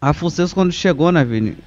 A Fullsales, quando chegou, né, Vini,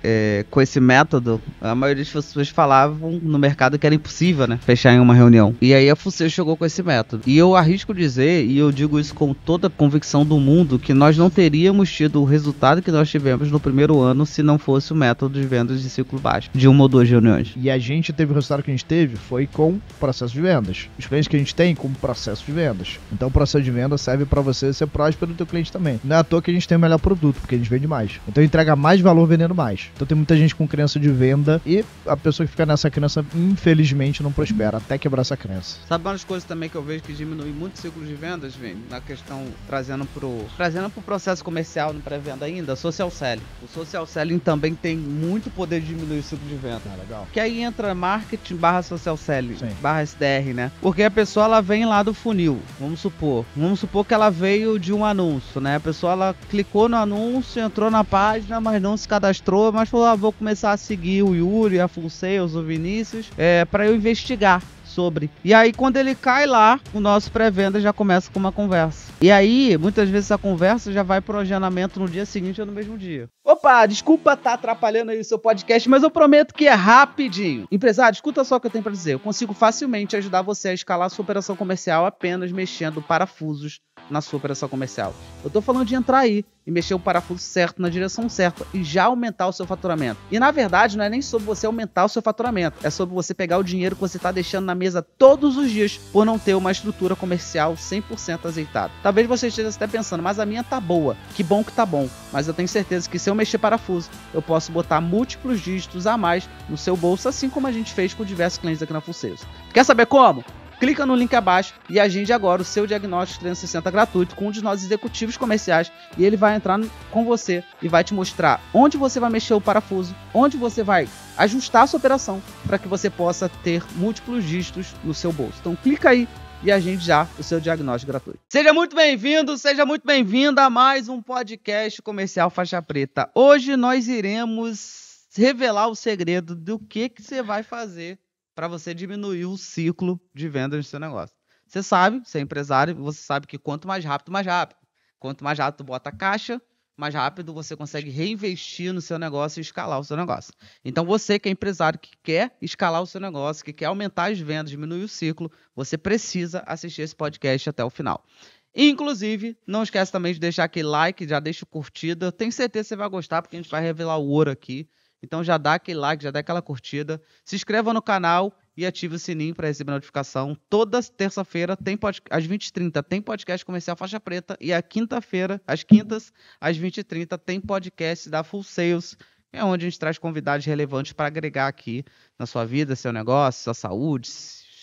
com esse método, a maioria das pessoas falavam no mercado que era impossível, né, fechar em uma reunião. E aí a Fullsales chegou com esse método. E eu arrisco dizer, e eu digo isso com toda a convicção do mundo, que nós não teríamos tido o resultado que nós tivemos no primeiro ano se não fosse o método de vendas de ciclo baixo, de 1 ou 2 reuniões. E a gente teve o resultado que a gente teve foi com processo de vendas. Os clientes que a gente tem com processo de vendas. Então o processo de venda serve para você ser próspero do teu cliente também. Não é à toa que a gente tem o melhor produto, porque a gente vende mais. Então entrega mais valor vendendo mais. Então tem muita gente com crença de venda e a pessoa que fica nessa crença, infelizmente, não prospera, até quebrar essa crença. Sabe uma das coisas também que eu vejo que diminui muito o ciclo de vendas, Vini? Na questão, trazendo pro processo comercial, no pré-venda ainda, social selling. O social selling também tem muito poder de diminuir o ciclo de venda. Legal. Que aí entra marketing barra social selling, Sim. barra SDR, né? Porque a pessoa, ela vem lá do funil, vamos supor que ela veio de um anúncio, né? A pessoa, ela clicou no anúncio, entrou na página, mas não se cadastrou, mas falou, vou começar a seguir o Yuri, a Fullsales, o Vinícius, para eu investigar sobre. E aí, quando ele cai lá, o nosso pré-venda já começa com uma conversa. E aí, muitas vezes a conversa já vai pro agendamento no dia seguinte ou no mesmo dia. Opa, desculpa estar atrapalhando aí o seu podcast, mas eu prometo que é rapidinho. Empresário, escuta só o que eu tenho para dizer. Eu consigo facilmente ajudar você a escalar a sua operação comercial apenas mexendo parafusos na sua operação comercial. Eu tô falando de entrar aí e mexer o parafuso certo na direção certa e já aumentar o seu faturamento. E na verdade não é nem sobre você aumentar o seu faturamento, é sobre você pegar o dinheiro que você está deixando na mesa todos os dias por não ter uma estrutura comercial 100% azeitada. Talvez você esteja até pensando, mas a minha tá boa, que bom que tá bom, mas eu tenho certeza que se eu mexer parafuso, eu posso botar múltiplos dígitos a mais no seu bolso, assim como a gente fez com diversos clientes aqui na Fullsales. Quer saber como? Clica no link abaixo e agende agora o seu diagnóstico 360 gratuito com um dos nossos executivos comerciais e ele vai entrar com você e vai te mostrar onde você vai mexer o parafuso, onde você vai ajustar a sua operação para que você possa ter múltiplos dígitos no seu bolso. Então clica aí e agende já o seu diagnóstico gratuito. Seja muito bem-vindo, seja muito bem-vinda a mais um podcast comercial Faixa Preta. Hoje nós iremos revelar o segredo do que você vai fazer para você diminuir o ciclo de vendas do seu negócio. Você sabe, você é empresário, você sabe que quanto mais rápido, mais rápido. Quanto mais rápido tu bota a caixa, mais rápido você consegue reinvestir no seu negócio e escalar o seu negócio. Então você que é empresário, que quer escalar o seu negócio, que quer aumentar as vendas, diminuir o ciclo, você precisa assistir esse podcast até o final. Inclusive, não esquece também de deixar aquele like, já deixa curtida. Tenho certeza que você vai gostar, porque a gente vai revelar o ouro aqui. Então já dá aquele like, já dá aquela curtida. Se inscreva no canal e ative o sininho para receber notificação. Toda terça-feira, às 20h30, tem podcast comercial Faixa Preta. E a quinta-feira, às quintas, às 20h30, tem podcast da Fullsales. É onde a gente traz convidados relevantes para agregar aqui na sua vida, seu negócio, sua saúde,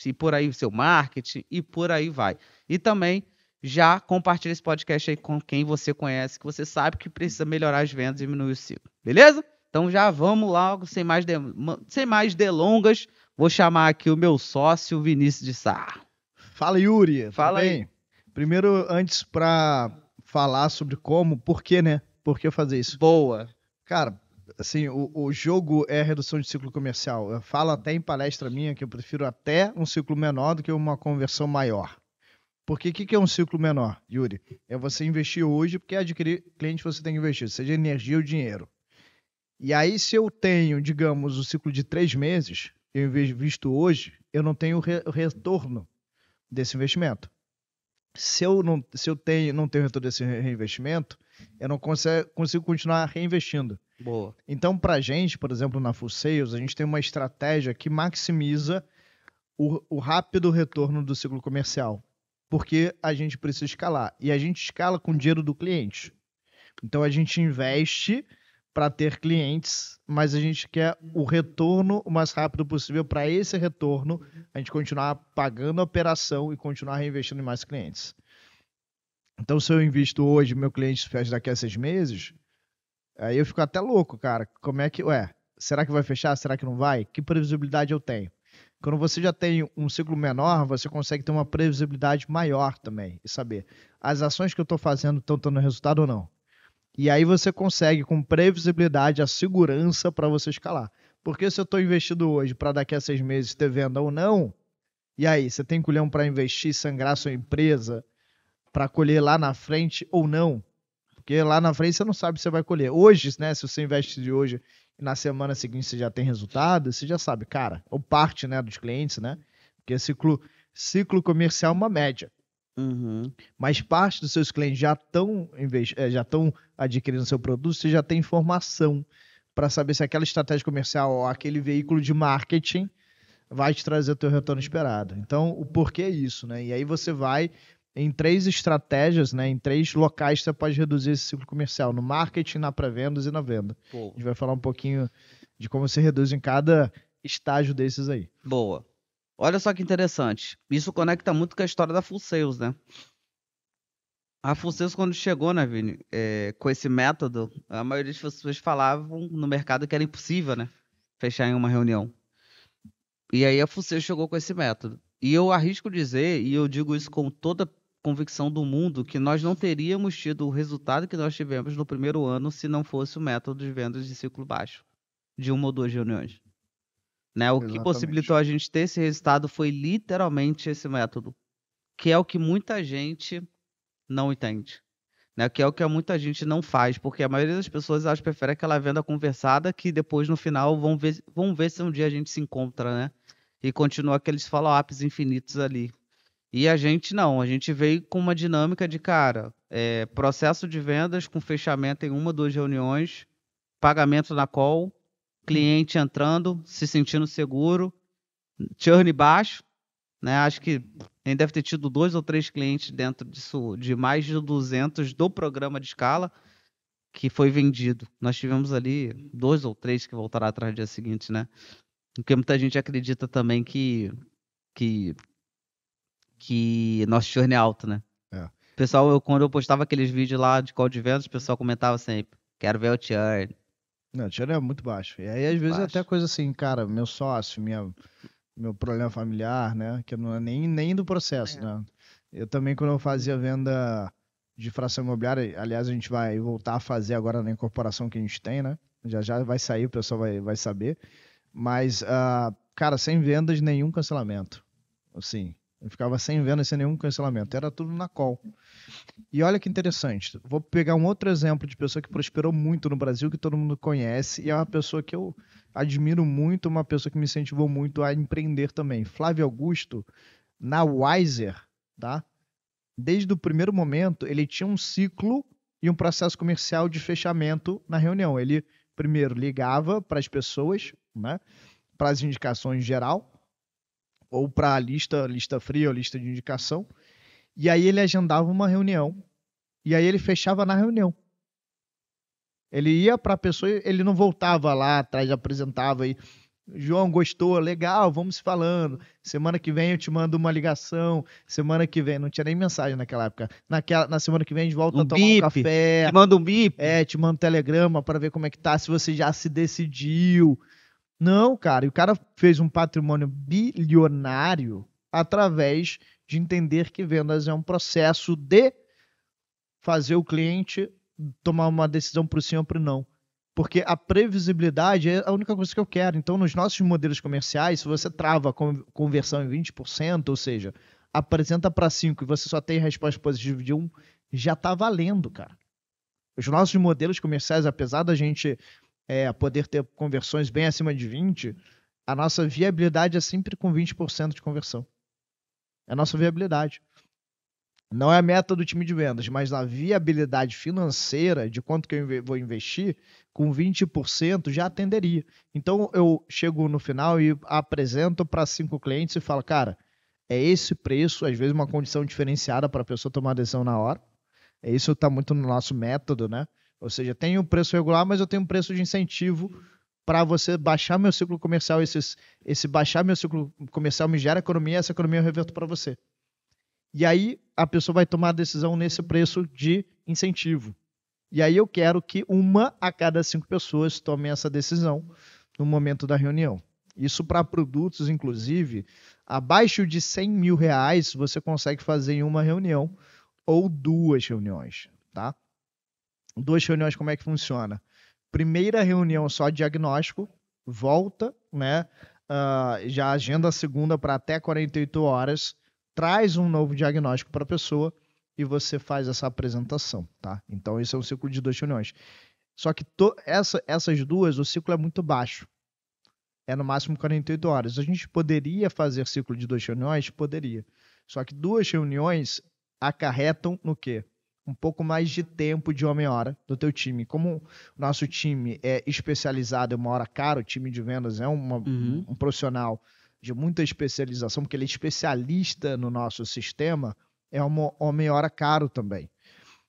e por aí seu marketing e por aí vai. E também já compartilha esse podcast aí com quem você conhece, que você sabe que precisa melhorar as vendas e diminuir o ciclo. Beleza? Então já vamos logo, sem mais delongas, vou chamar aqui o meu sócio, Vinícius de Sá. Fala, Yuri. Fala bem? aí. Primeiro, antes para falar sobre por que, né? Por que fazer isso? Boa. Cara, assim, o jogo é a redução de ciclo comercial. Eu falo até em palestra minha que eu prefiro até um ciclo menor do que uma conversão maior. Porque o que é um ciclo menor, Yuri? É você investir hoje, porque adquirir cliente você tem que investir, seja energia ou dinheiro. E aí, se eu tenho, digamos, o ciclo de 3 meses, eu invisto hoje, eu não tenho o retorno desse investimento. Se eu não tenho retorno desse reinvestimento, eu não consigo continuar reinvestindo. Boa. Então, para a gente, por exemplo, na Fullsales, a gente tem uma estratégia que maximiza o rápido retorno do ciclo comercial, porque a gente precisa escalar. E a gente escala com o dinheiro do cliente. Então, a gente investe para ter clientes, mas a gente quer o retorno o mais rápido possível. Para esse retorno, a gente continuar pagando a operação e continuar reinvestindo em mais clientes. Então, se eu invisto hoje, meu cliente fecha daqui a 6 meses, aí eu fico até louco, cara. Como é que, será que vai fechar? Será que não vai? Que previsibilidade eu tenho? Quando você já tem um ciclo menor, você consegue ter uma previsibilidade maior também e saber as ações que eu estou fazendo estão dando resultado ou não. E aí você consegue, com previsibilidade, a segurança para você escalar. Porque se eu estou investindo hoje para daqui a 6 meses ter venda ou não, e aí, você tem culhão para investir, sangrar sua empresa, para colher lá na frente ou não? Porque lá na frente você não sabe se você vai colher. Hoje, né, se você investe de hoje e na semana seguinte você já tem resultado, você já sabe, cara, ou parte, né, dos clientes, né? Porque ciclo comercial é uma média. Mas parte dos seus clientes já estão adquirindo seu produto, você já tem informação para saber se aquela estratégia comercial ou aquele veículo de marketing vai te trazer o teu retorno esperado. Então, o porquê é isso, né? E aí você vai em 3 estratégias, né? Em 3 locais que você pode reduzir esse ciclo comercial, no marketing, na pré-vendas e na venda. Pô. A gente vai falar um pouquinho de como você reduz em cada estágio desses aí. Boa. Olha só que interessante. Isso conecta muito com a história da Full Sales, né? A Full Sales, quando chegou, né, Vini, com esse método, a maioria das pessoas falavam no mercado que era impossível, né? Fechar em uma reunião. E aí a Full Sales chegou com esse método. E eu arrisco dizer, e eu digo isso com toda a convicção do mundo, que nós não teríamos tido o resultado que nós tivemos no primeiro ano se não fosse o método de vendas de ciclo baixo, de 1 ou 2 reuniões. Né? O que possibilitou a gente ter esse resultado foi literalmente esse método, que é o que muita gente não entende, né? Que é o que muita gente não faz, porque a maioria das pessoas elas prefere aquela venda conversada que depois no final vão ver se um dia a gente se encontra, né? E continua aqueles follow-ups infinitos ali. E a gente não, a gente veio com uma dinâmica de, cara, processo de vendas com fechamento em 1 ou 2 reuniões, pagamento na call, cliente entrando, se sentindo seguro, churn baixo, né? Acho que a gente deve ter tido 2 ou 3 clientes dentro disso, de mais de 200 do programa de escala, que foi vendido. Nós tivemos ali 2 ou 3 que voltaram atrás no dia seguinte, né? Porque muita gente acredita também que nosso churn é alto, né? Pessoal, quando eu postava aqueles vídeos lá de call de vendas, o pessoal comentava sempre, quero ver o churn. Não, o churn é muito baixo. E aí, às vezes, até coisa assim, cara, meu sócio, meu problema familiar, né? Que não é nem do processo, né? Eu também, quando eu fazia venda de fração imobiliária, aliás, a gente vai voltar a fazer agora na incorporação que a gente tem, né? Já vai sair, o pessoal vai saber. Mas, cara, sem vendas, nenhum cancelamento. Assim, eu ficava sem vendas, sem nenhum cancelamento. Era tudo na call. E olha que interessante. Vou pegar um outro exemplo de pessoa que prosperou muito no Brasil, que todo mundo conhece, e é uma pessoa que eu admiro muito, uma pessoa que me incentivou muito a empreender também. Flávio Augusto, na Wiser, tá? Desde o primeiro momento, ele tinha um ciclo e um processo comercial de fechamento na reunião. Ele, primeiro, ligava para as pessoas, né? Para as indicações geral, ou para a lista fria ou lista de indicação. E aí ele agendava uma reunião. E aí ele fechava na reunião. Ele ia para a pessoa, ele não voltava lá atrás, apresentava aí. João, gostou? Legal, vamos se falando. Semana que vem eu te mando uma ligação. Semana que vem, não tinha nem mensagem naquela época. Na semana que vem a gente volta a tomar um café. Te manda um bip. Te manda um telegrama para ver como é que tá, se você já se decidiu. Não, cara, e o cara fez um patrimônio bilionário através de entender que vendas é um processo de fazer o cliente tomar uma decisão para o sim ou para o não. Porque a previsibilidade é a única coisa que eu quero. Então, nos nossos modelos comerciais, se você trava a conversão em 20%, ou seja, apresenta para 5 e você só tem resposta positiva de 1, já está valendo, cara. Os nossos modelos comerciais, apesar da gente poder ter conversões bem acima de 20%, a nossa viabilidade é sempre com 20% de conversão. É a nossa viabilidade. Não é a meta do time de vendas, mas a viabilidade financeira de quanto que eu vou investir, com 20% já atenderia. Então eu chego no final e apresento para 5 clientes e falo, cara, é esse preço, às vezes uma condição diferenciada para a pessoa tomar a decisão na hora. Isso está muito no nosso método, né? Ou seja, tem um preço regular, mas eu tenho um preço de incentivo para você baixar meu ciclo comercial. Esse baixar meu ciclo comercial me gera economia, essa economia eu reverto para você. E aí a pessoa vai tomar a decisão nesse preço de incentivo. E aí eu quero que 1 a cada 5 pessoas tomem essa decisão no momento da reunião. Isso para produtos, inclusive, abaixo de R$100 mil você consegue fazer em uma reunião ou 2 reuniões, tá? 2 reuniões, como é que funciona? Primeira reunião só diagnóstico, volta, né? Já agenda a segunda para até 48 horas, traz um novo diagnóstico para a pessoa e você faz essa apresentação, tá? Então esse é um ciclo de 2 reuniões. Só que essas duas, o ciclo é muito baixo. É no máximo 48 horas. A gente poderia fazer ciclo de 2 reuniões? Poderia. Só que 2 reuniões acarretam no quê? Um pouco mais de tempo de uma hora do teu time. Como o nosso time é especializado, é uma hora cara, o time de vendas é um profissional de muita especialização, porque ele é especialista no nosso sistema, é uma meia hora caro também.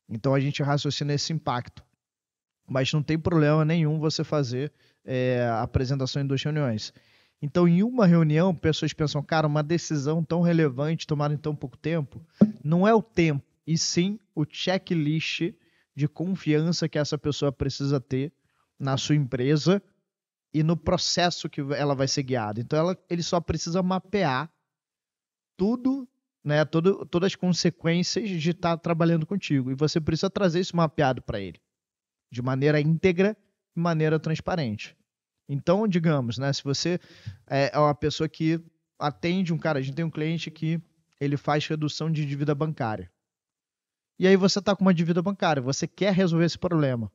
Então a gente raciocina esse impacto. Mas não tem problema nenhum você fazer a apresentação em 2 reuniões. Então, em uma reunião, pessoas pensam, cara, uma decisão tão relevante tomada em tão pouco tempo, não é o tempo, e sim o checklist de confiança que essa pessoa precisa ter na sua empresa e no processo que ela vai ser guiada. Então, ele só precisa mapear tudo, né, todas as consequências de estar trabalhando contigo. E você precisa trazer isso mapeado para ele, de maneira íntegra e maneira transparente. Então, digamos, né, se você é uma pessoa que atende a gente tem um cliente que ele faz redução de dívida bancária. E aí você está com uma dívida bancária, você quer resolver esse problema.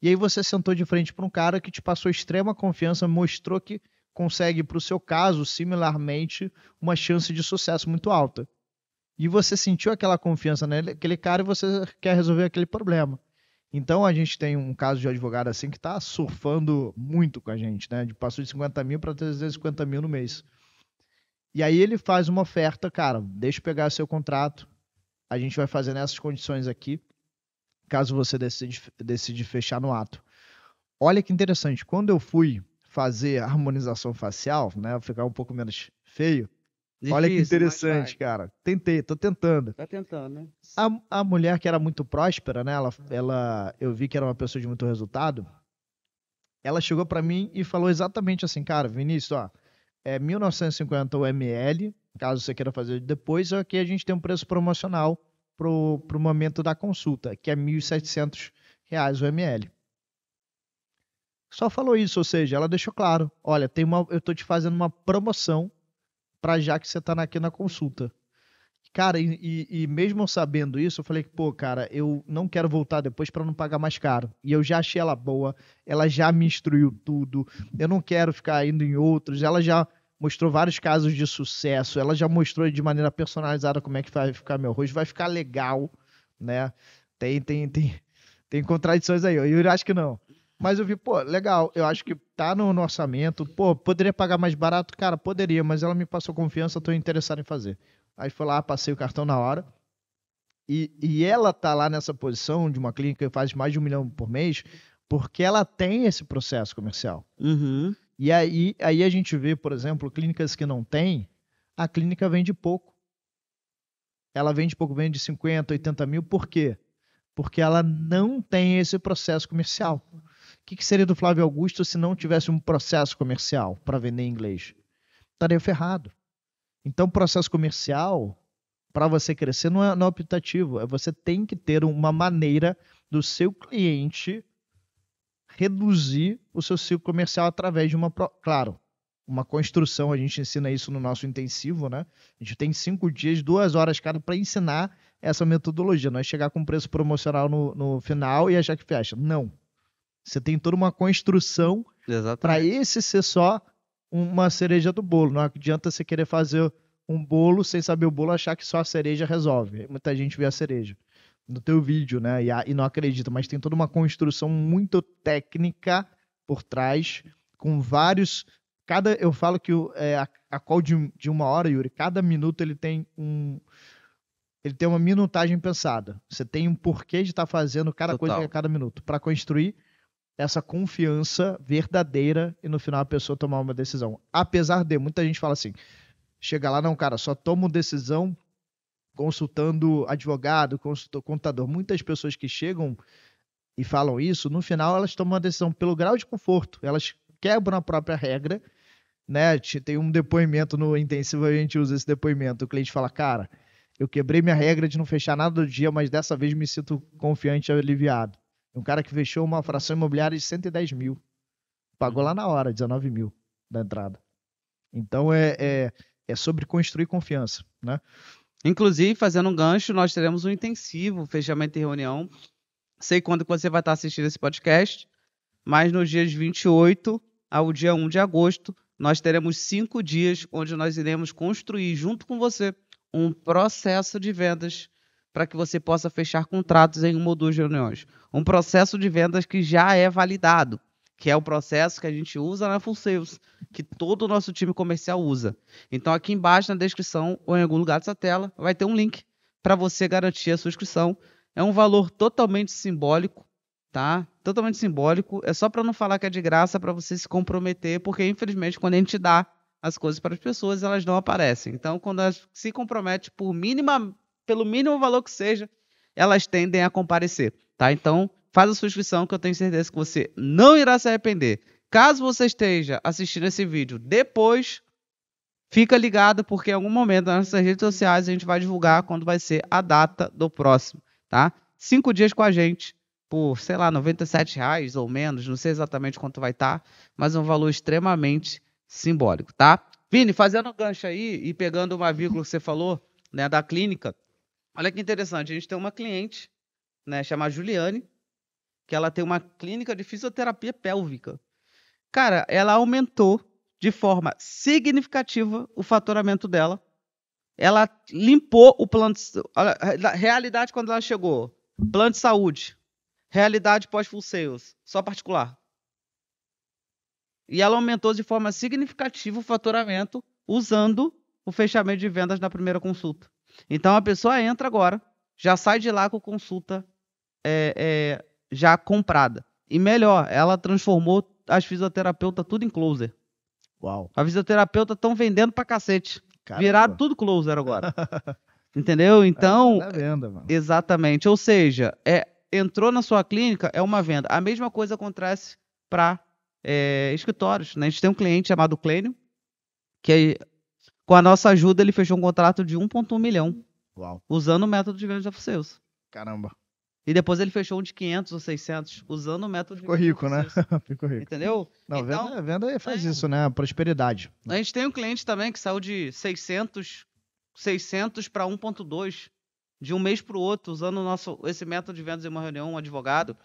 E aí você sentou de frente para um cara que te passou extrema confiança, mostrou que consegue, para o seu caso, similarmente, uma chance de sucesso muito alta. E você sentiu aquela confiança naquele cara e você quer resolver aquele problema. Então, a gente tem um caso de advogado assim que está surfando muito com a gente, né? Passou de 50 mil para 350 mil no mês. E aí ele faz uma oferta, cara, deixa eu pegar seu contrato, a gente vai fazer nessas condições aqui, caso você decide fechar no ato. Olha que interessante, quando eu fui fazer a harmonização facial, né, ficar um pouco menos feio, difícil, olha que interessante, cara. Tô tentando. Tá tentando, né? A mulher que era muito próspera, né? Eu vi que era uma pessoa de muito resultado. Ela chegou para mim e falou exatamente assim, cara, Vinícius, ó, é 1.950 o ml, caso você queira fazer depois, aqui a gente tem um preço promocional pro momento da consulta, que é R$ 1.700 o ml. Só falou isso, ou seja, ela deixou claro, olha, eu tô te fazendo uma promoção para já que você está aqui na consulta. Cara, e mesmo sabendo isso, eu falei que, pô, cara, eu não quero voltar depois para não pagar mais caro. E eu já achei ela boa, ela já me instruiu tudo, eu não quero ficar indo em outros, ela já mostrou vários casos de sucesso, ela já mostrou de maneira personalizada como é que vai ficar meu rosto, vai ficar legal, né? Tem contradições aí, eu acho que não. Mas eu vi, pô, legal, eu acho que tá no orçamento, pô, poderia pagar mais barato? Cara, poderia, mas ela me passou confiança, tô interessado em fazer. Aí fui lá, passei o cartão na hora, e ela tá lá nessa posição de uma clínica que faz mais de 1 milhão por mês, porque ela tem esse processo comercial. Uhum. E aí a gente vê, por exemplo, clínicas que não tem, a clínica vende pouco. Ela vende pouco, vende 50, 80 mil, por quê? Porque ela não tem esse processo comercial. O que seria do Flávio Augusto se não tivesse um processo comercial para vender em inglês? Estaria ferrado. Então, processo comercial, para você crescer, não é optativo. Você tem que ter uma maneira do seu cliente reduzir o seu ciclo comercial através de uma construção. A gente ensina isso no nosso intensivo, né? A gente tem 5 dias, 2 horas cada para ensinar essa metodologia. Não é chegar com preço promocional no final e achar que fecha. Não. Você tem toda uma construção para esse ser só uma cereja do bolo. Não adianta você querer fazer um bolo sem saber o bolo, achar que só a cereja resolve. Muita gente vê a cereja no teu vídeo, né? E não acredita, mas tem toda uma construção muito técnica por trás, com vários... Eu falo que a call de 1 hora, Yuri, cada minuto ele tem uma minutagem pensada. Você tem um porquê de estar fazendo cada coisa a cada minuto, para construir essa confiança verdadeira e no final a pessoa tomar uma decisão. Apesar de, muita gente fala assim, chega lá, não, cara, só tomo decisão consultando advogado, contador. Muitas pessoas que chegam e falam isso, no final elas tomam uma decisão pelo grau de conforto, elas quebram a própria regra, né? Tem um depoimento no intensivo, a gente usa esse depoimento, o cliente fala, cara, eu quebrei minha regra de não fechar nada do dia, mas dessa vez me sinto confiante e aliviado. Um cara que fechou uma fração imobiliária de 110 mil. Pagou lá na hora, 19 mil da entrada. Então, é sobre construir confiança, né? Inclusive, fazendo um gancho, nós teremos um intensivo, fechamento e reunião. Sei quando que você vai estar assistindo esse podcast, mas nos dias 28 ao dia 1 de agosto, nós teremos 5 dias onde nós iremos construir, junto com você, um processo de vendas para que você possa fechar contratos em 1 ou 2 reuniões. Um processo de vendas que já é validado, que é o processo que a gente usa na Full Sales, que todo o nosso time comercial usa. Então, aqui embaixo na descrição, ou em algum lugar dessa tela, vai ter um link para você garantir a sua inscrição. É um valor totalmente simbólico, tá? Totalmente simbólico. É só para não falar que é de graça, para você se comprometer, porque infelizmente quando a gente dá as coisas para as pessoas, elas não aparecem. Então, quando elas se comprometem pelo mínimo valor que seja, elas tendem a comparecer, tá? Então, faz a sua inscrição que eu tenho certeza que você não irá se arrepender. Caso você esteja assistindo esse vídeo depois, fica ligado porque em algum momento nas nossas redes sociais a gente vai divulgar quando vai ser a data do próximo, tá? 5 dias com a gente por, sei lá, R$97 ou menos, não sei exatamente quanto vai estar, mas é um valor extremamente simbólico, tá? Vini, fazendo um gancho aí e pegando uma vírgula que você falou, né, da clínica, olha que interessante, a gente tem uma cliente, né, chamada Juliane, que ela tem uma clínica de fisioterapia pélvica. Cara, ela aumentou de forma significativa o faturamento dela. Ela limpou o plano de realidade quando ela chegou. Plano de saúde. Realidade pós-full sales. Só particular. E ela aumentou de forma significativa o faturamento usando o fechamento de vendas na primeira consulta. Então a pessoa entra agora, já sai de lá com consulta já comprada. E melhor, ela transformou as fisioterapeutas tudo em closer. Uau. A fisioterapeuta estão vendendo pra cacete. Caramba. Viraram tudo closer agora. Entendeu? Então, É venda, mano. Exatamente. Ou seja, entrou na sua clínica, é uma venda. A mesma coisa acontece para escritórios, né? A gente tem um cliente chamado Clênio, que com a nossa ajuda ele fechou um contrato de 1,1 milhão. Uau. Usando o método de vendas da Full Sales. Caramba. E depois ele fechou um de 500 ou 600, usando o método de Ficou rico, né? Ficou rico. Entendeu? Não, então, venda faz isso, né? Prosperidade. A gente tem um cliente também que saiu de 600 para 1,2 de um mês para o outro, usando esse método de vendas em uma reunião, um advogado.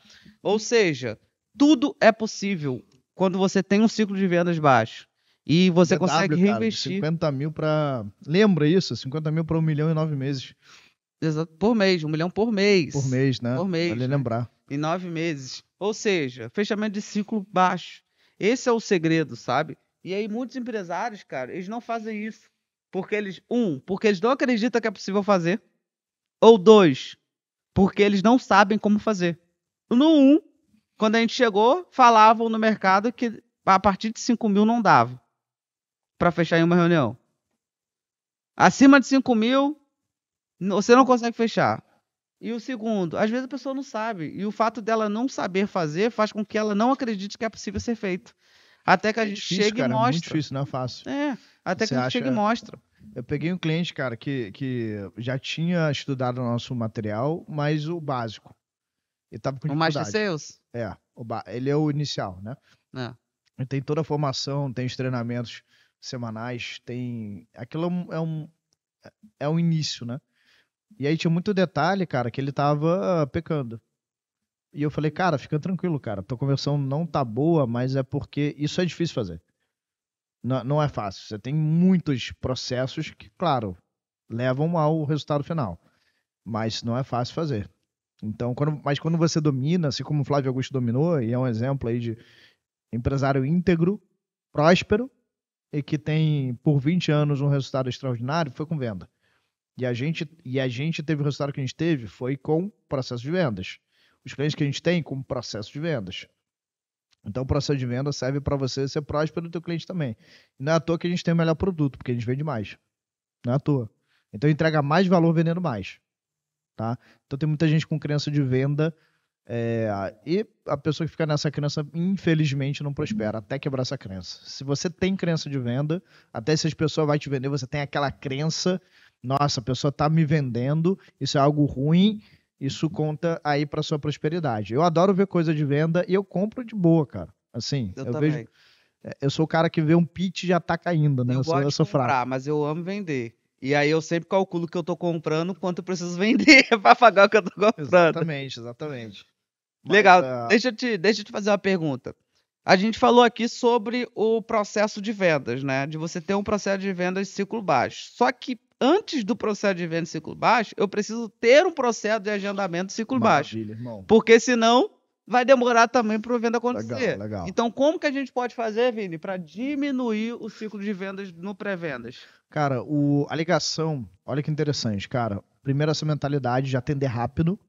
Ou seja, tudo é possível quando você tem um ciclo de vendas baixo. E você consegue reinvestir. 50 mil para... Lembra isso? 50 mil para 1 milhão em 9 meses. Exato, por mês, 1 milhão por mês. Por mês, né? Por mês. Vale lembrar. Em 9 meses. Ou seja, fechamento de ciclo baixo. Esse é o segredo, sabe? E aí muitos empresários, cara, eles não fazem isso. Porque eles não acreditam que é possível fazer. Ou 2, porque eles não sabem como fazer. No 1, quando a gente chegou, falavam no mercado que a partir de 5 mil não dava para fechar em uma reunião. Acima de 5 mil, você não consegue fechar. E o segundo, às vezes a pessoa não sabe. E o fato dela não saber fazer faz com que ela não acredite que é possível ser feito. Até que a gente chega e mostra. É muito difícil, não é fácil. Até que a gente chega e mostra. Eu peguei um cliente, cara, que já tinha estudado o nosso material, mas o básico. Ele tava com dificuldade. O Master Sales? Ele é o inicial, né? Ele tem toda a formação, tem os treinamentos semanais, tem... Aquilo é um início, né? E aí tinha muito detalhe, cara, que ele tava pecando. E eu falei, cara, fica tranquilo, cara. Tua conversão não tá boa, mas é porque isso é difícil fazer. Não é fácil. Você tem muitos processos que, claro, levam ao resultado final. Mas não é fácil fazer. Então, quando você domina, assim como o Flávio Augusto dominou, e é um exemplo aí de empresário íntegro, próspero, e que tem, por 20 anos, um resultado extraordinário, foi com venda. E a gente teve o resultado que a gente teve, foi com processo de vendas. Os clientes que a gente tem, com processo de vendas. Então, o processo de venda serve para você ser próspero do teu cliente também. E não é à toa que a gente tem o melhor produto, porque a gente vende mais. Não é à toa. Então, entrega mais valor vendendo mais. Tá? Então, tem muita gente com crença de venda e a pessoa que fica nessa crença, infelizmente, não prospera, até quebrar essa crença. Se você tem crença de venda, até se as pessoas vão te vender, você tem aquela crença, nossa, a pessoa está me vendendo, isso é algo ruim, isso conta aí para sua prosperidade. Eu adoro ver coisa de venda e eu compro de boa, cara. Assim, eu vejo. Eu sou o cara que vê um pitch e já tá caindo, né? Eu sou gosto de comprar, fraco. mas eu amo vender. E aí eu sempre calculo que eu tô comprando quanto eu preciso vender para pagar o que eu tô comprando. Exatamente. Legal. Deixa eu te fazer uma pergunta. A gente falou aqui sobre o processo de vendas, né? De você ter um processo de vendas de ciclo baixo. Só que antes do processo de venda de ciclo baixo, eu preciso ter um processo de agendamento de ciclo baixo. Maravilha, irmão. Porque senão vai demorar também para a venda acontecer. Legal. Então, como que a gente pode fazer, Vini, para diminuir o ciclo de vendas no pré-vendas? Cara, a ligação, olha que interessante, cara. Primeiro, essa mentalidade de atender rápido,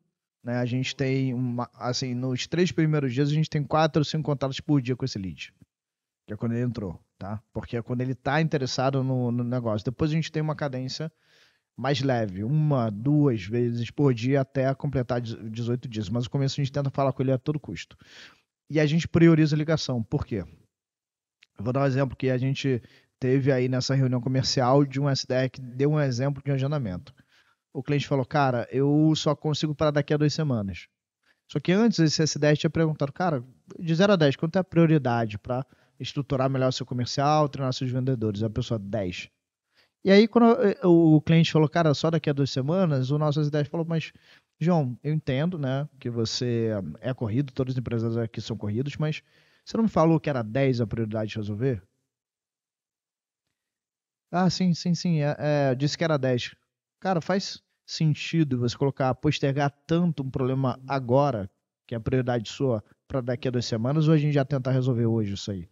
né? A gente tem assim, nos 3 primeiros dias, a gente tem 4 ou 5 contatos por dia com esse lead. Que é quando ele entrou, tá? Porque é quando ele tá interessado no negócio. Depois a gente tem uma cadência mais leve, 1, 2 vezes por dia até completar 18 dias. Mas no começo a gente tenta falar com ele a todo custo. E a gente prioriza a ligação. Por quê? Eu vou dar um exemplo que a gente teve aí nessa reunião comercial de um SDR que deu um exemplo de agendamento. O cliente falou, cara, eu só consigo para daqui a 2 semanas. Só que antes esse SDR tinha perguntado, cara, de 0 a 10, quanto é a prioridade para estruturar melhor o seu comercial, treinar seus vendedores? A pessoa, 10. E aí, quando o cliente falou, cara, só daqui a 2 semanas, o nosso SDR falou, mas, João, eu entendo, né, que você é corrido, todos os empresários aqui são corridos, mas você não me falou que era 10 a prioridade de resolver? Ah, sim, disse que era 10. Cara, faz sentido você postergar tanto um problema agora, que é a prioridade sua, para daqui a 2 semanas, ou a gente já tentar resolver hoje isso aí?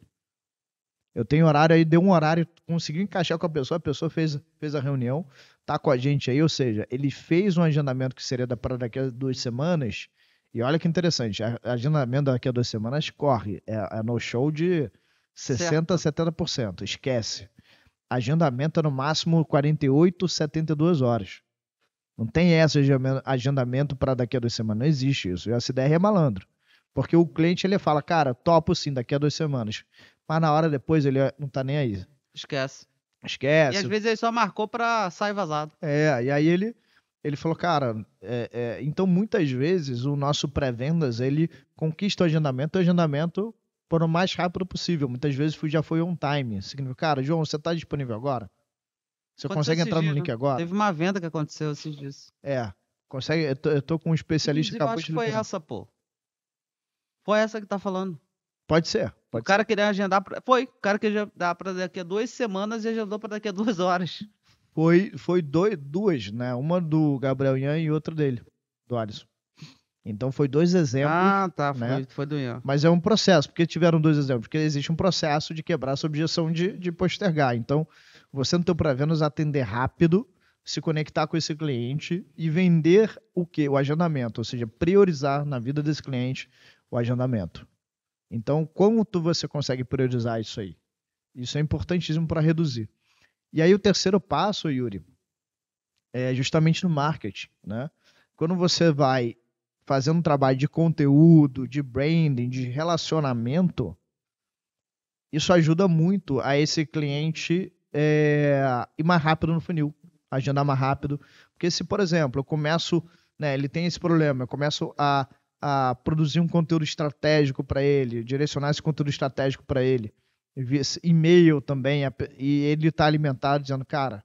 Eu tenho horário aí, deu um horário, conseguiu encaixar com a pessoa fez a reunião, tá com a gente aí, ou seja, ele fez um agendamento que seria para daqui a 2 semanas, e olha que interessante, agendamento daqui a 2 semanas corre, é no show de 60% a 70%, esquece. Agendamento é no máximo 48, 72 horas. Não tem essa agendamento para daqui a 2 semanas, não existe isso. E a SDR é malandro. Porque o cliente ele fala, cara, topo sim, daqui a 2 semanas. Mas na hora depois ele não tá nem aí. Esquece. E às vezes ele só marcou para sair vazado. E aí ele falou, cara, então muitas vezes o nosso pré-vendas, ele conquista o agendamento por o mais rápido possível. Muitas vezes já foi on time. Significa, cara, João, você tá disponível agora? Você consegue entrar no link agora? Teve uma venda que aconteceu esses dias. Consegue? Eu tô com um especialista que acabou de foi essa, pô. Foi essa que tá falando. Pode ser. O cara queria agendar. O cara queria agendar para daqui a 2 semanas e agendou para daqui a 2 horas. Foi duas, né? Uma do Gabriel Ian e outra dele, do Alisson. Então foi 2 exemplos. Ah, tá. Né? Foi do Ian. Mas é um processo. Por que tiveram 2 exemplos? Porque existe um processo de quebrar essa objeção de postergar. Então, você no teu pré-vendas atender rápido, se conectar com esse cliente e vender o quê? O agendamento. Ou seja, priorizar na vida desse cliente o agendamento. Então, como você consegue priorizar isso aí? Isso é importantíssimo para reduzir. E aí o terceiro passo, Yuri, é justamente no marketing, né? Quando você vai fazendo um trabalho de conteúdo, de branding, de relacionamento, isso ajuda muito a esse cliente ir mais rápido no funil, agendar mais rápido. Porque se, por exemplo, eu começo, né, ele tem esse problema, eu começo a produzir um conteúdo estratégico para ele, direcionar esse conteúdo estratégico para ele, e-mail também, e ele está alimentado dizendo, cara,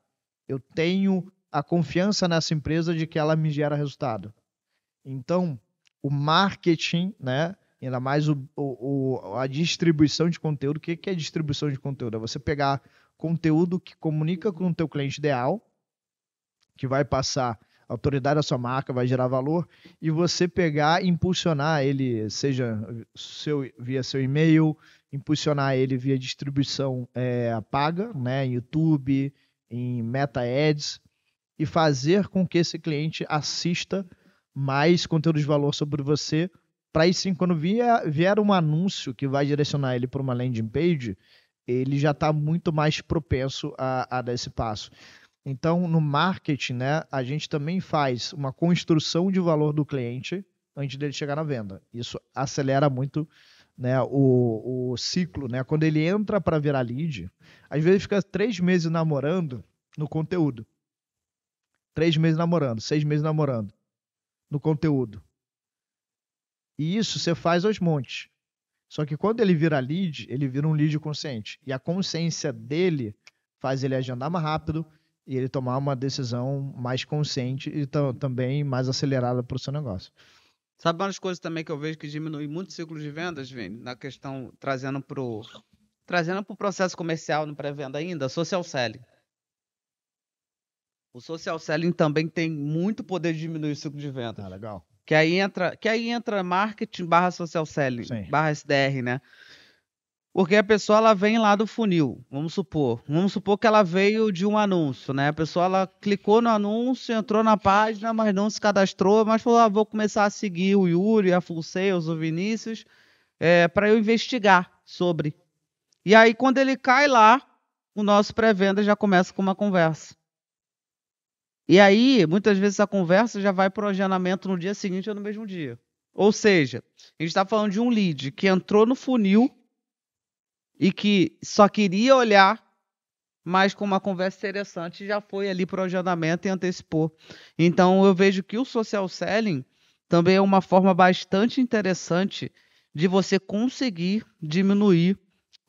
eu tenho a confiança nessa empresa de que ela me gera resultado. Então, o marketing, né, ainda mais a distribuição de conteúdo, o que é distribuição de conteúdo? É você pegar conteúdo que comunica com o teu cliente ideal, que vai passar a autoridade da sua marca, vai gerar valor, e você pegar e impulsionar ele, seja via seu e-mail, impulsionar ele via distribuição paga, né, em YouTube, em Meta Ads, e fazer com que esse cliente assista mais conteúdo de valor sobre você, para aí sim, quando vier um anúncio que vai direcionar ele para uma landing page, ele já está muito mais propenso a dar esse passo. Então, no marketing, né, a gente também faz uma construção de valor do cliente antes dele chegar na venda. Isso acelera muito, né, o ciclo, né? Quando ele entra para virar lead, às vezes fica 3 meses namorando no conteúdo. 3 meses namorando, 6 meses namorando no conteúdo. E isso você faz aos montes. Só que quando ele vira lead, ele vira um lead consciente. E a consciência dele faz ele agendar mais rápido e ele tomar uma decisão mais consciente e também mais acelerada para o seu negócio. Sabe uma das coisas também que eu vejo que diminui muito o ciclo de vendas, Vini? Na questão, trazendo pro processo comercial, no pré-venda ainda, social selling. O social selling também tem muito poder de diminuir o ciclo de vendas. Ah, legal. Que aí entra marketing / social selling, Sim. / SDR, né? Porque a pessoa ela vem lá do funil, vamos supor que ela veio de um anúncio, né? A pessoa ela clicou no anúncio, entrou na página, mas não se cadastrou, mas falou, vou começar a seguir o Yuri, a Full Sales, o Vinícius, para eu investigar sobre. E aí quando ele cai lá, o nosso pré-venda já começa com uma conversa. E aí, muitas vezes a conversa já vai para o agendamento no dia seguinte ou no mesmo dia. Ou seja, a gente está falando de um lead que entrou no funil e que só queria olhar, mas com uma conversa interessante já foi ali para o agendamento e antecipou. Então, eu vejo que o social selling também é uma forma bastante interessante de você conseguir diminuir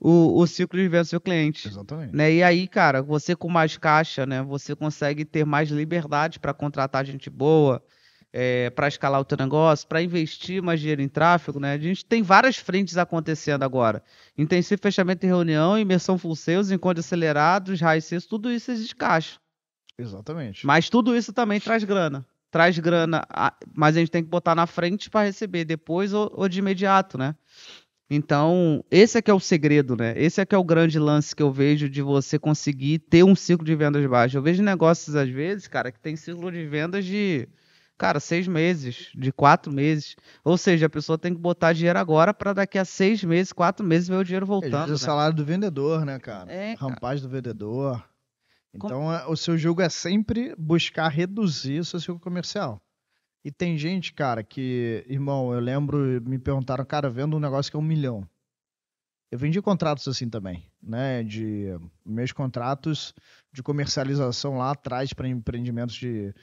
o ciclo de vendas do seu cliente. Exatamente. Né? E aí, cara, você com mais caixa, né, você consegue ter mais liberdade para contratar gente boa, para escalar o teu negócio, para investir mais dinheiro em tráfego, né? A gente tem várias frentes acontecendo agora. Intensivo fechamento de reunião, imersão full sales, encontros acelerados, high sales, tudo isso existe caixa. Exatamente. Mas tudo isso também traz grana. Traz grana, mas a gente tem que botar na frente para receber depois ou de imediato, né? Então, esse é que é o segredo, né? Esse é que é o grande lance que eu vejo de você conseguir ter um ciclo de vendas baixo. Eu vejo negócios, às vezes, cara, que tem ciclo de vendas de, 6 meses, de 4 meses. Ou seja, a pessoa tem que botar dinheiro agora para daqui a 6 meses, 4 meses ver o dinheiro Às voltando. vezes é o salário do vendedor, né, cara? Cara. Rampagem do vendedor. Então, o seu jogo é sempre buscar reduzir o seu ciclo comercial. E tem gente, cara, que, irmão, eu lembro, me perguntaram, cara, vendo um negócio que é 1 milhão. Eu vendi contratos assim também, né? Meus contratos de comercialização lá atrás para empreendimentos de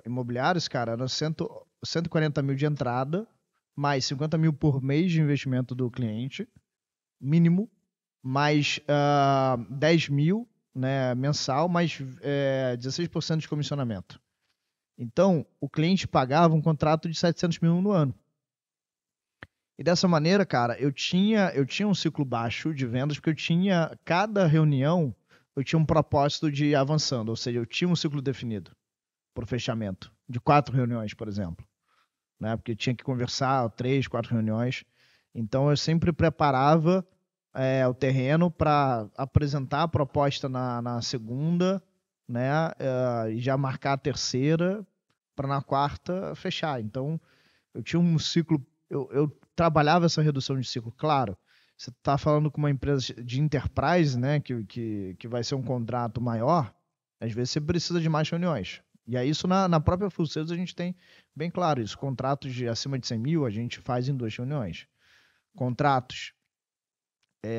imobiliários, cara, eram 140 mil de entrada, mais 50 mil por mês de investimento do cliente, mínimo, mais 10 mil, né, mensal, mais 16% de comissionamento. Então, o cliente pagava um contrato de 700 mil no ano. E dessa maneira, cara, eu tinha um ciclo baixo de vendas, porque cada reunião, eu tinha um propósito de ir avançando, ou seja, eu tinha um ciclo definido para o fechamento, de 4 reuniões, por exemplo. Né? Porque tinha que conversar 3, 4 reuniões. Então, eu sempre preparava o terreno para apresentar a proposta na segunda, né? E já marcar a terceira para na quarta fechar. Então, eu tinha um ciclo, eu trabalhava essa redução de ciclo. Claro, você está falando com uma empresa de enterprise, né? Que vai ser um contrato maior, às vezes você precisa de mais reuniões. E aí isso na própria Full Sales a gente tem bem claro isso. Contratos de acima de 100 mil a gente faz em 2 reuniões. Contratos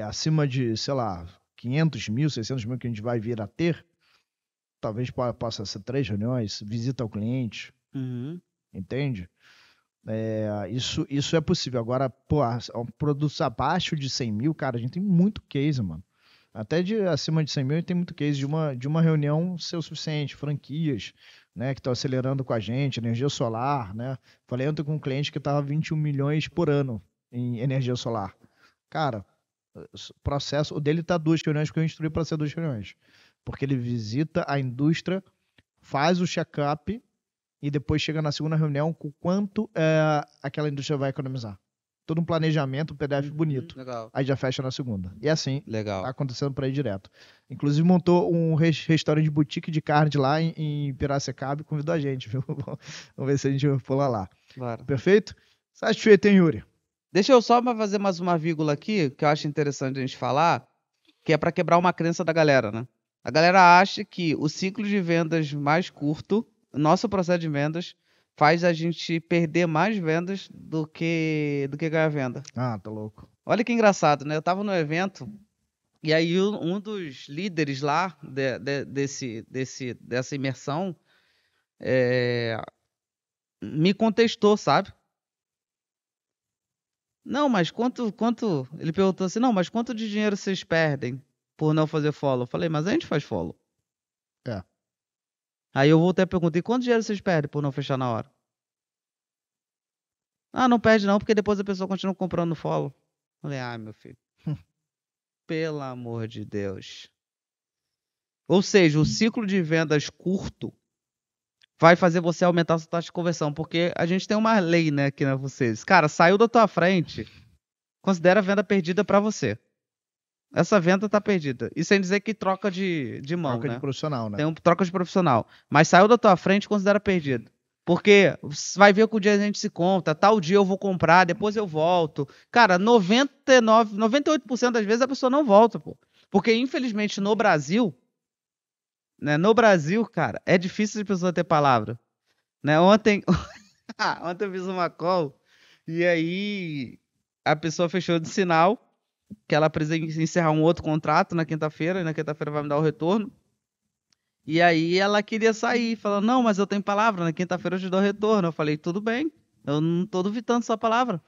acima de, sei lá, 500 mil, 600 mil que a gente vai vir a ter, talvez possa ser 3 reuniões, visita ao cliente, entende? Isso é possível. Agora, produtos abaixo de 100 mil, cara, a gente tem muito case, mano. Até acima de 100 mil, a gente tem muito case de uma reunião ser o suficiente, franquias, né, que estão acelerando com a gente, energia solar, né? Falei ontem com um cliente que estava 21 milhões por ano em energia solar. Cara, processo, o dele tá 2 reuniões, porque eu instruí para ser 2 reuniões. Porque ele visita a indústria, faz o check-up e depois chega na segunda reunião com quanto aquela indústria vai economizar. Todo um planejamento, um PDF bonito. Legal. Aí já fecha na segunda. E assim, Legal. tá acontecendo por aí direto. Inclusive montou um restaurante de boutique de carne lá em Piracicaba e convidou a gente, viu? Vamos ver se a gente pula lá. Claro. Perfeito? Satisfeito, hein, Yuri? Deixa eu só fazer mais uma vírgula aqui, que eu acho interessante a gente falar, que é para quebrar uma crença da galera, né? A galera acha que o ciclo de vendas mais curto, nosso processo de vendas, faz a gente perder mais vendas do que ganhar venda. Ah, tá louco. Olha que engraçado, né? Eu tava no evento e aí um dos líderes lá dessa imersão me contestou, sabe? Não, mas quanto... Ele perguntou assim, não, mas quanto de dinheiro vocês perdem por não fazer follow? Eu falei, mas a gente faz follow. Aí eu voltei a pergunta, e quanto dinheiro vocês perdem por não fechar na hora? Ah, não perde não, porque depois a pessoa continua comprando no follow. Falei, meu filho, pelo amor de Deus. Ou seja, o ciclo de vendas curto vai fazer você aumentar a sua taxa de conversão, porque a gente tem uma lei, né, aqui na vocês. Cara, saiu da tua frente, considera a venda perdida para você. Essa venda tá perdida. E sem dizer que troca de mão, Troca né? de profissional, né? Tem troca de profissional. Mas saiu da tua frente, considera perdido. Porque vai ver que o dia a gente se conta, tal dia eu vou comprar, depois eu volto. Cara, 98% das vezes a pessoa não volta, pô. Porque infelizmente no Brasil, né? No Brasil, cara, é difícil de pessoa ter palavra. Né? Ontem eu fiz uma call e aí a pessoa fechou de sinal que ela precisa encerrar um outro contrato na quinta-feira, e na quinta-feira vai me dar o retorno. E aí ela queria sair, falando, não, mas eu tenho palavra, na quinta-feira eu te dou o retorno. Eu falei, tudo bem, eu não tô duvidando sua palavra.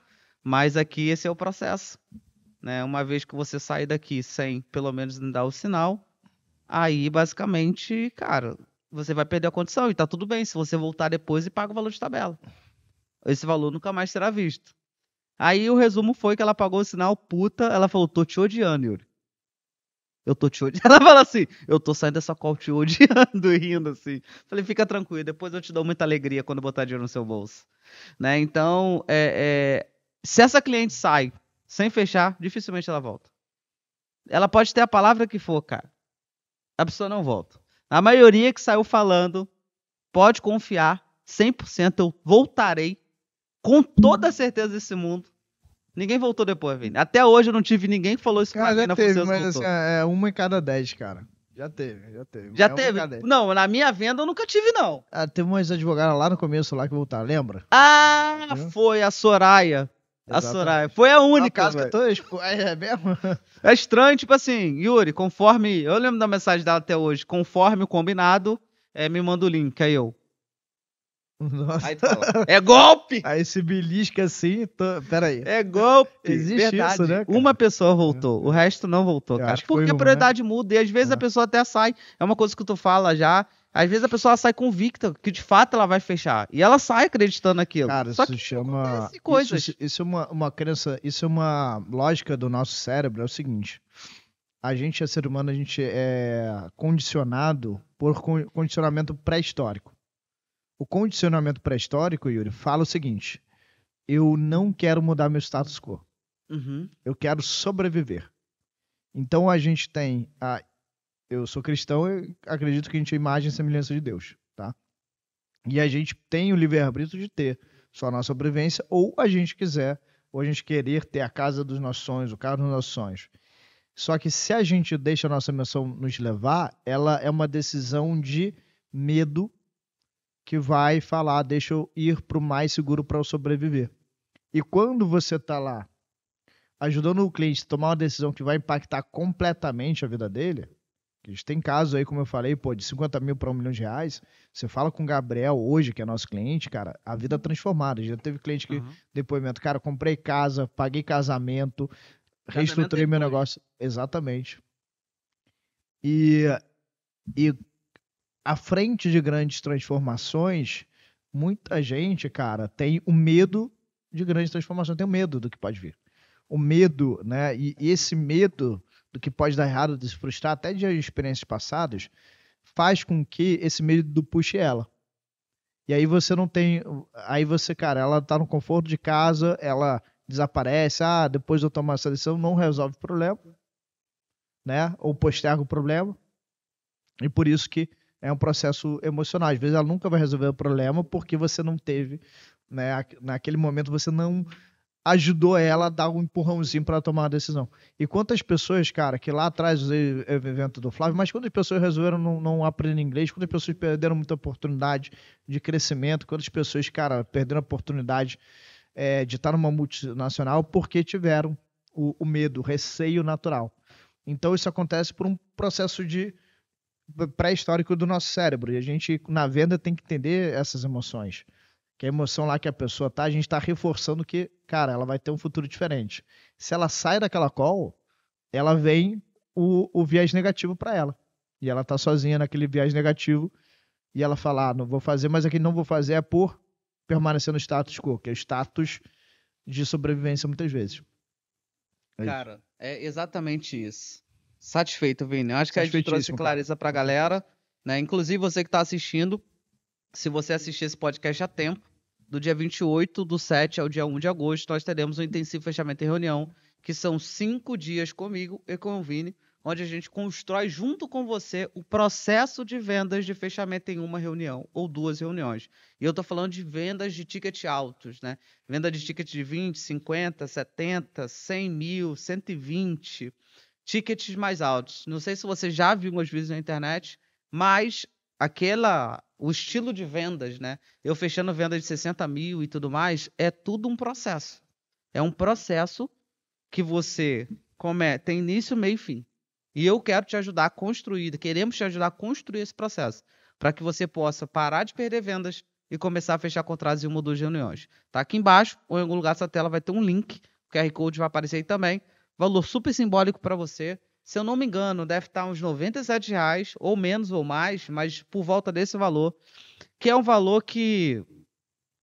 Mas aqui esse é o processo. Né? Uma vez que você sair daqui sem pelo menos me dar o sinal, aí basicamente, cara, você vai perder a condição. E tá tudo bem se você voltar depois e paga o valor de tabela. Esse valor nunca mais será visto. Aí o resumo foi que ela pagou o sinal, puta, ela falou, tô te odiando, Yuri. Eu tô te odiando. Ela fala assim, eu tô saindo dessa call te odiando, rindo assim. Falei, fica tranquilo, depois eu te dou muita alegria quando botar dinheiro no seu bolso. Né? Então, se essa cliente sai sem fechar, dificilmente ela volta. Ela pode ter a palavra que for, cara. A pessoa não volta. A maioria que saiu falando, pode confiar, 100% eu voltarei, com toda a certeza desse mundo. Ninguém voltou depois, Vini. Até hoje eu não tive ninguém que falou isso pra Cara, mim já na teve, Fuceiros mas voltou. assim, é 1 em cada 10, cara. Já teve. Já É 1 em teve? cada 10. Não, na minha venda eu nunca tive, não. Ah, teve umas advogadas lá no começo lá que voltaram, lembra? Ah, Viu? foi a Soraya. A Exatamente. Soraya. Foi a No única, caso que eu velho. tô... É mesmo? É estranho, tipo assim, Yuri, conforme... Eu lembro da mensagem dela até hoje. Conforme o combinado, me manda o link. Aí eu... Nossa. Aí tu fala, é golpe! Aí se belisca assim, pera aí. É golpe! Existe Verdade. isso, né, cara? Uma pessoa voltou, o resto não voltou, Eu cara. acho que foi Porque a uma, prioridade muda e às vezes É. a pessoa até sai. É uma coisa que tu fala já. Às vezes a pessoa sai convicta que de fato ela vai fechar. E ela sai acreditando naquilo. Cara, Só isso que chama... acontece coisas. Isso é uma crença... Isso é uma lógica do nosso cérebro. É o seguinte. A gente é ser humano, a gente é condicionado por condicionamento pré-histórico. O condicionamento pré-histórico, Yuri, fala o seguinte: eu não quero mudar meu status quo. Uhum. Eu quero sobreviver. Então a gente tem eu sou cristão e acredito que a gente é imagem e semelhança de Deus, tá? E a gente tem o livre-arbítrio de ter só a nossa sobrevivência, ou a gente quiser, ou a gente querer ter a casa dos nossos sonhos, o carro dos nossos sonhos. Só que se a gente deixa a nossa emoção nos levar, ela é uma decisão de medo que vai falar, deixa eu ir para o mais seguro para eu sobreviver. E quando você está lá ajudando o cliente a tomar uma decisão que vai impactar completamente a vida dele, a gente tem casos aí, como eu falei, de 50 mil para R$1 milhão, você fala com o Gabriel hoje, que é nosso cliente, cara, a vida é transformada. Já teve cliente que, depoimento, cara, comprei casa, paguei casamento, reestruturei meu negócio. Exatamente. E à frente de grandes transformações, muita gente, cara, tem o medo de grandes transformações, tem o medo do que pode vir. O medo, né? E esse medo do que pode dar errado, de se frustrar, até de experiências passadas, faz com que esse medo puxe ela. E aí você não tem... Aí você, cara, ela tá no conforto de casa, ela desaparece, depois eu tomar essa decisão, não resolve o problema, né? Ou posterga o problema. E por isso que é um processo emocional. Às vezes ela nunca vai resolver o problema porque você não teve, né? Naquele momento você não ajudou ela a dar um empurrãozinho para tomar uma decisão. E quantas pessoas, cara, que lá atrás usei o evento do Flávio, mas quantas pessoas resolveram não aprender inglês, quantas pessoas perderam muita oportunidade de crescimento, quantas pessoas, cara, perderam a oportunidade de estar numa multinacional porque tiveram o medo, o receio natural. Então isso acontece por um processo de pré-histórico do nosso cérebro. E a gente, na venda, tem que entender essas emoções. Que a emoção lá que a pessoa tá, a gente tá reforçando que, cara, ela vai ter um futuro diferente. Se ela sai daquela call, ela vem o viés negativo para ela. E ela tá sozinha naquele viés negativo e ela fala, não vou fazer, mas aquele não vou fazer é por permanecer no status quo, que é o status de sobrevivência muitas vezes. Cara, é exatamente isso. Satisfeito, Vini. Eu acho que a gente trouxe clareza pra galera, né? Inclusive você que tá assistindo, se você assistir esse podcast a tempo, do dia 28/7 ao dia 1 de agosto, nós teremos um intensivo fechamento e reunião, que são 5 dias comigo e com o Vini, onde a gente constrói junto com você o processo de vendas de fechamento em uma reunião ou 2 reuniões. E eu tô falando de vendas de ticket altos, né? Venda de ticket de 20, 50, 70, 100 mil, 120, tickets mais altos. Não sei se você já viu meus vídeos na internet, mas o estilo de vendas, né? Eu fechando vendas de 60 mil e tudo mais, é tudo um processo. É um processo que você tem início, meio e fim. E eu quero te ajudar a construir, queremos te ajudar a construir esse processo, para que você possa parar de perder vendas e começar a fechar contratos em 1 ou 2 reuniões. Tá aqui embaixo, ou em algum lugar dessa tela vai ter um link, o QR Code vai aparecer aí também. Valor super simbólico para você. Se eu não me engano, deve estar uns R$97, ou menos ou mais, mas por volta desse valor, que é um valor que,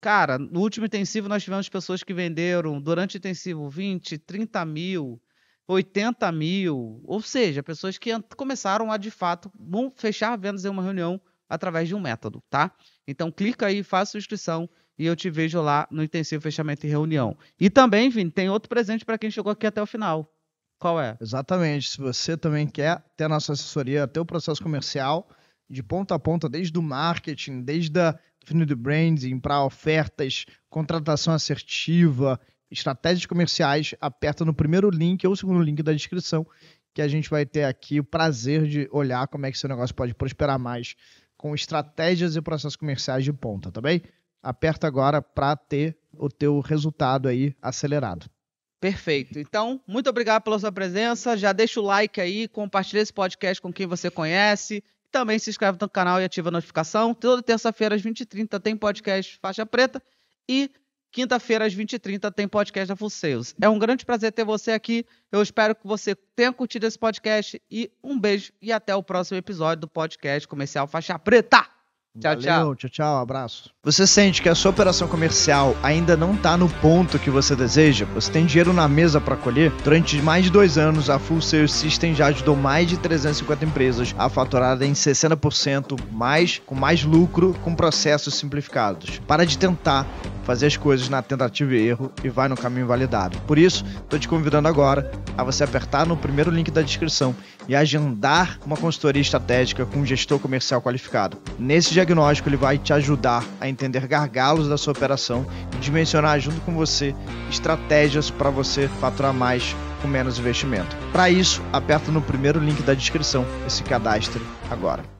cara, no último intensivo nós tivemos pessoas que venderam durante o intensivo 20, 30 mil, 80 mil, ou seja, pessoas que começaram a, de fato, fechar vendas em uma reunião através de um método, tá? Então, clica aí, faça sua inscrição e eu te vejo lá no intensivo fechamento e reunião. E também, Vini, tem outro presente para quem chegou aqui até o final. Qual é? Exatamente. Se você também quer ter a nossa assessoria, ter o processo comercial de ponta a ponta, desde o marketing, desde a funil de branding para ofertas, contratação assertiva, estratégias comerciais, aperta no primeiro link ou segundo link da descrição, que a gente vai ter aqui o prazer de olhar como é que seu negócio pode prosperar mais com estratégias e processos comerciais de ponta, tá bem? Aperta agora para ter o teu resultado aí acelerado. Perfeito. Então, muito obrigado pela sua presença. Já deixa o like aí, compartilha esse podcast com quem você conhece. Também se inscreve no canal e ativa a notificação. Toda terça-feira às 20h30 tem podcast Faixa Preta e quinta-feira às 20h30 tem podcast da Full Sales. É um grande prazer ter você aqui. Eu espero que você tenha curtido esse podcast e um beijo e até o próximo episódio do podcast comercial Faixa Preta. Tchau, Valeu, tchau, abraço. Você sente que a sua operação comercial ainda não está no ponto que você deseja? Você tem dinheiro na mesa para colher? Durante mais de 2 anos, a Full Sales System já ajudou mais de 350 empresas a faturar em 60% mais, com mais lucro, com processos simplificados. Para de tentar fazer as coisas na tentativa e erro e vai no caminho validado. Por isso, estou te convidando agora a você apertar no primeiro link da descrição e agendar uma consultoria estratégica com um gestor comercial qualificado. Nesse diagnóstico, ele vai te ajudar a entender gargalos da sua operação e dimensionar junto com você estratégias para você faturar mais com menos investimento. Para isso, aperta no primeiro link da descrição e se cadastre agora.